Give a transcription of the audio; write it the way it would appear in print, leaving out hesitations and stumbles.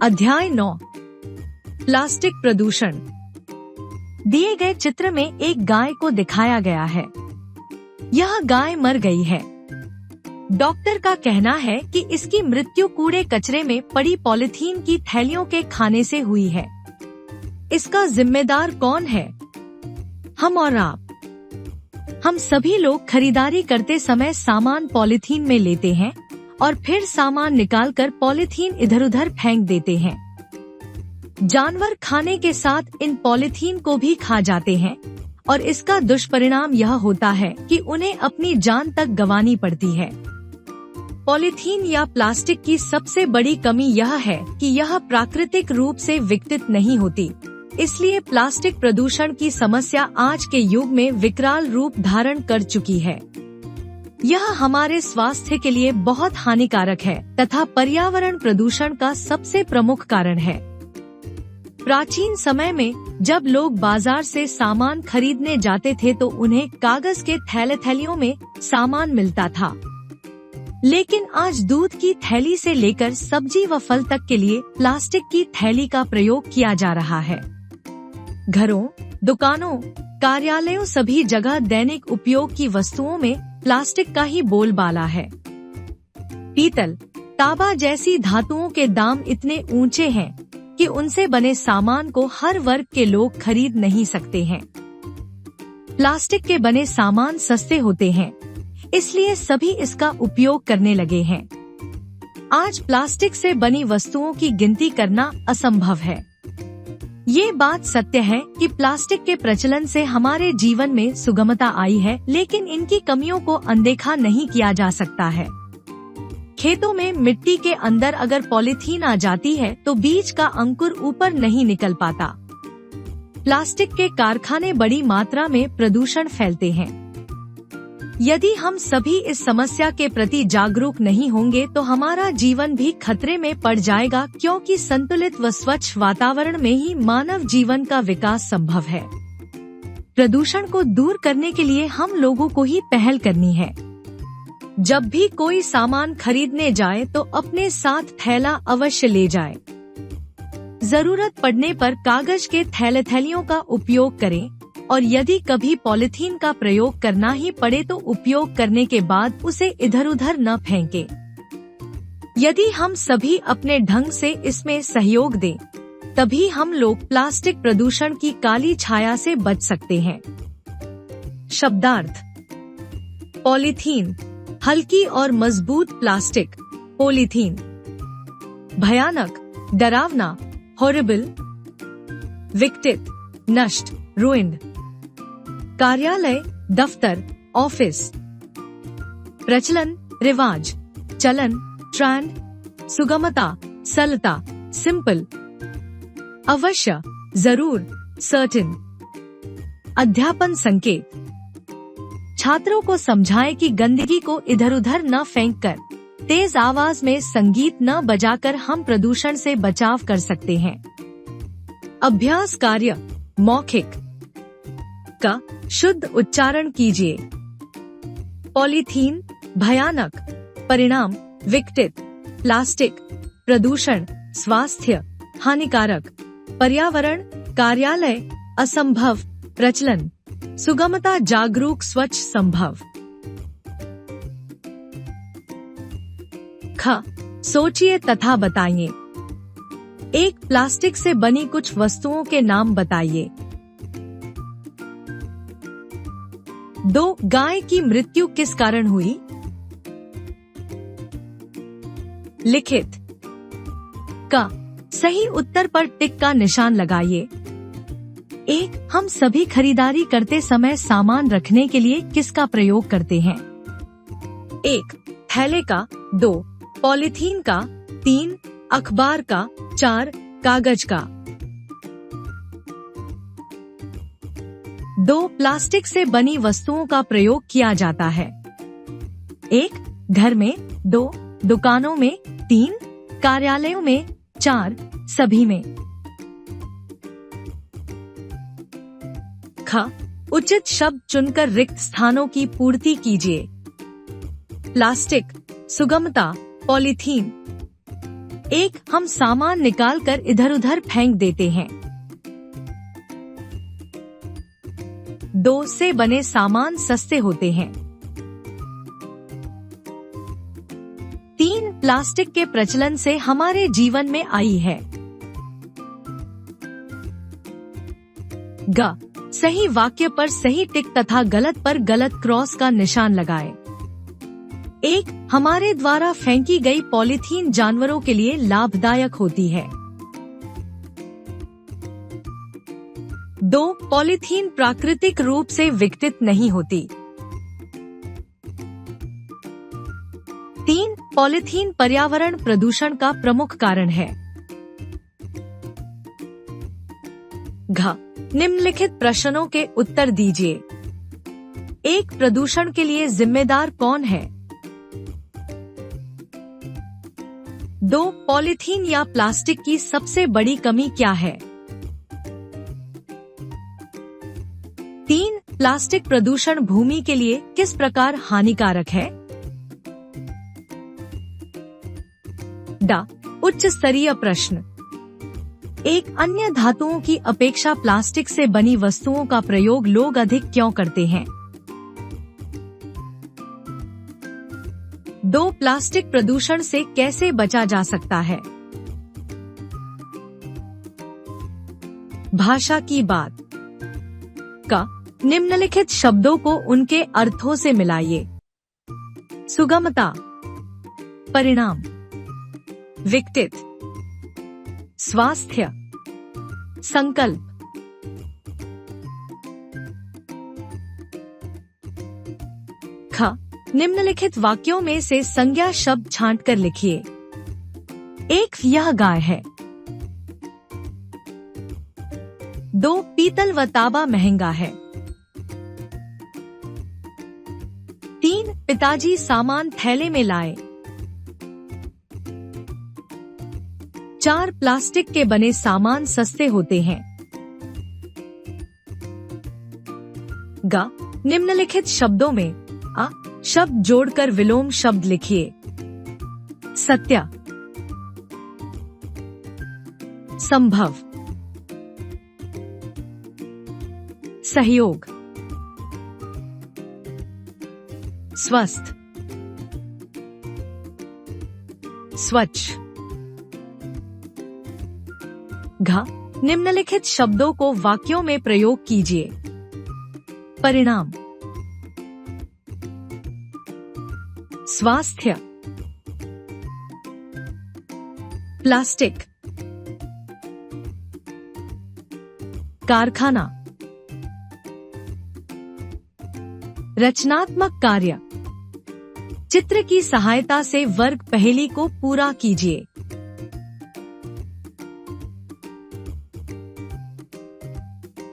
अध्याय 9 प्लास्टिक प्रदूषण। दिए गए चित्र में एक गाय को दिखाया गया है। यह गाय मर गई है। डॉक्टर का कहना है कि इसकी मृत्यु कूड़े कचरे में पड़ी पॉलीथीन की थैलियों के खाने से हुई है। इसका जिम्मेदार कौन है? हम और आप। हम सभी लोग खरीदारी करते समय सामान पॉलीथीन में लेते हैं और फिर सामान निकालकर पॉलीथीन इधर उधर फेंक देते हैं। जानवर खाने के साथ इन पॉलीथीन को भी खा जाते हैं और इसका दुष्परिणाम यह होता है कि उन्हें अपनी जान तक गंवानी पड़ती है। पॉलीथीन या प्लास्टिक की सबसे बड़ी कमी यह है कि यह प्राकृतिक रूप से विकसित नहीं होती। इसलिए प्लास्टिक प्रदूषण की समस्या आज के युग में विकराल रूप धारण कर चुकी है। यह हमारे स्वास्थ्य के लिए बहुत हानिकारक है तथा पर्यावरण प्रदूषण का सबसे प्रमुख कारण है। प्राचीन समय में जब लोग बाजार से सामान खरीदने जाते थे तो उन्हें कागज के थैलियों में सामान मिलता था, लेकिन आज दूध की थैली से लेकर सब्जी व फल तक के लिए प्लास्टिक की थैली का प्रयोग किया जा रहा है। घरों, दुकानों, कार्यालयों सभी जगह दैनिक उपयोग की वस्तुओं में प्लास्टिक का ही बोलबाला है। पीतल, तांबा जैसी धातुओं के दाम इतने ऊंचे हैं कि उनसे बने सामान को हर वर्ग के लोग खरीद नहीं सकते हैं। प्लास्टिक के बने सामान सस्ते होते हैं, इसलिए सभी इसका उपयोग करने लगे हैं। आज प्लास्टिक से बनी वस्तुओं की गिनती करना असंभव है। ये बात सत्य है कि प्लास्टिक के प्रचलन से हमारे जीवन में सुगमता आई है, लेकिन इनकी कमियों को अनदेखा नहीं किया जा सकता है। खेतों में मिट्टी के अंदर अगर पॉलीथीन आ जाती है तो बीज का अंकुर ऊपर नहीं निकल पाता। प्लास्टिक के कारखाने बड़ी मात्रा में प्रदूषण फैलते हैं। यदि हम सभी इस समस्या के प्रति जागरूक नहीं होंगे तो हमारा जीवन भी खतरे में पड़ जाएगा, क्योंकि संतुलित व स्वच्छ वातावरण में ही मानव जीवन का विकास संभव है। प्रदूषण को दूर करने के लिए हम लोगों को ही पहल करनी है। जब भी कोई सामान खरीदने जाए तो अपने साथ थैला अवश्य ले जाए। जरूरत पड़ने पर कागज के थैलियों का उपयोग करें और यदि कभी पॉलीथीन का प्रयोग करना ही पड़े तो उपयोग करने के बाद उसे इधर उधर न फेंकें। यदि हम सभी अपने ढंग से इसमें सहयोग दें, तभी हम लोग प्लास्टिक प्रदूषण की काली छाया से बच सकते हैं। शब्दार्थ: पॉलीथीन, हल्की और मजबूत प्लास्टिक। पॉलीथीन भयानक, डरावना, हॉरिबल। विकसित, नष्ट, रुइंड। कार्यालय, दफ्तर, ऑफिस। प्रचलन, रिवाज, चलन, ट्रेंड। सुगमता, सरलता, सिंपल। अवश्य, जरूर, सर्टेन। अध्यापन संकेत: छात्रों को समझाएं कि गंदगी को इधर उधर न फेंककर तेज आवाज में संगीत न बजाकर हम प्रदूषण से बचाव कर सकते हैं। अभ्यास कार्य: मौखिक का शुद्ध उच्चारण कीजिए। पॉलीथीन भयानक, परिणाम विकसित, प्लास्टिक प्रदूषण, स्वास्थ्य हानिकारक, पर्यावरण, कार्यालय असंभव, प्रचलन, सुगमता, जागरूक, स्वच्छ, संभव। ख, सोचिए तथा बताइए। एक, प्लास्टिक से बनी कुछ वस्तुओं के नाम बताइए। 2, गाय की मृत्यु किस कारण हुई? लिखित। का सही उत्तर पर टिक का निशान लगाइए। 1, हम सभी खरीदारी करते समय सामान रखने के लिए किसका प्रयोग करते हैं? 1, थैले का। 2, पॉलीथीन का। 3, अखबार का। 4, कागज का। 2, प्लास्टिक से बनी वस्तुओं का प्रयोग किया जाता है। 1, घर में। 2, दुकानों में। 3, कार्यालयों में। 4, सभी में। ख, उचित शब्द चुनकर रिक्त स्थानों की पूर्ति कीजिए। प्लास्टिक, सुगमता, पॉलीथीन। एक, हम सामान निकालकर इधर उधर फेंक देते हैं। 2, से बने सामान सस्ते होते हैं। 3, प्लास्टिक के प्रचलन से हमारे जीवन में आई है। ग, सही वाक्य पर सही टिक तथा गलत पर गलत क्रॉस का निशान लगाएं। 1, हमारे द्वारा फेंकी गई पॉलीथीन जानवरों के लिए लाभदायक होती है। 2, पॉलीथीन प्राकृतिक रूप से विघटित नहीं होती। 3, पॉलीथीन पर्यावरण प्रदूषण का प्रमुख कारण है। घ, निम्नलिखित प्रश्नों के उत्तर दीजिए। 1, प्रदूषण के लिए जिम्मेदार कौन है? 2, पॉलीथीन या प्लास्टिक की सबसे बड़ी कमी क्या है? 3, प्लास्टिक प्रदूषण भूमि के लिए किस प्रकार हानिकारक है? ड, उच्च स्तरीय प्रश्न। एक, अन्य धातुओं की अपेक्षा प्लास्टिक से बनी वस्तुओं का प्रयोग लोग अधिक क्यों करते हैं? 2, प्लास्टिक प्रदूषण से कैसे बचा जा सकता है? भाषा की बात। क, निम्नलिखित शब्दों को उनके अर्थों से मिलाइए। सुगमता, परिणाम, विघटित, स्वास्थ्य, संकल्प। ख, निम्नलिखित वाक्यों में से संज्ञा शब्द छांटकर लिखिए। 1, यह गाय है। 2, पीतल व तांबा महंगा है। 3, पिताजी सामान थैले में लाए। 4, प्लास्टिक के बने सामान सस्ते होते हैं। ग, निम्नलिखित शब्दों में अ शब्द जोड़कर विलोम शब्द लिखिए। सत्य, संभव, सहयोग, स्वस्थ, स्वच्छ। घ, निम्नलिखित शब्दों को वाक्यों में प्रयोग कीजिए। परिणाम, स्वास्थ्य, प्लास्टिक, कारखाना, रचनात्मक कार्य। चित्र की सहायता से वर्ग पहेली को पूरा कीजिए।